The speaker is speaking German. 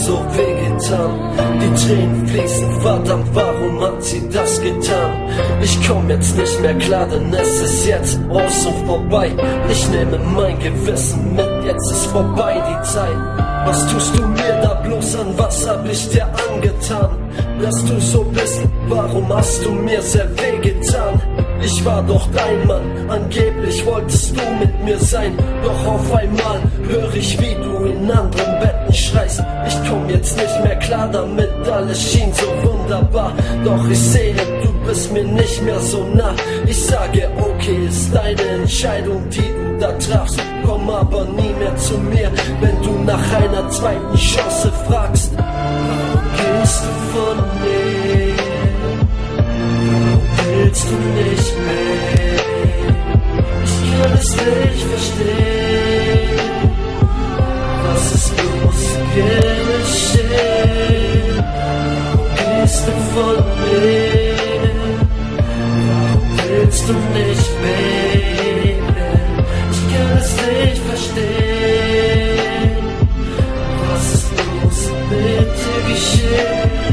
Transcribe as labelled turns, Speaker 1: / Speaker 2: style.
Speaker 1: so wehgetan. Die Tränen fließen, verdammt, warum hat sie das getan? Ich komm jetzt nicht mehr klar, denn es ist jetzt aus und vorbei. Ich nehme mein Gewissen mit, jetzt ist vorbei die Zeit. Was tust du mir da bloß an, was hab ich dir angetan? Dass du so bist, warum hast du mir sehr wehgetan? Ich war doch dein Mann, angeblich wolltest du mit mir sein. Doch auf einmal höre ich, wie du in anderen Betten schreist. Ich komm jetzt nicht mehr klar damit, alles schien so wunderbar. Doch ich sehe, du bist mir nicht mehr so nah. Ich sage, okay, ist deine Entscheidung, die du da trafst. Komm aber nie mehr zu mir, wenn du nach einer zweiten Chance fragst. Warum gehst du von mir? Warum willst du nicht mehr? Ich kann es nicht verstehen. Was ist bloß geschehen? Warum gehst du von mir? Warum willst du nicht mehr? Ich kann es nicht verstehen. Was ist bloß mit dir geschehen?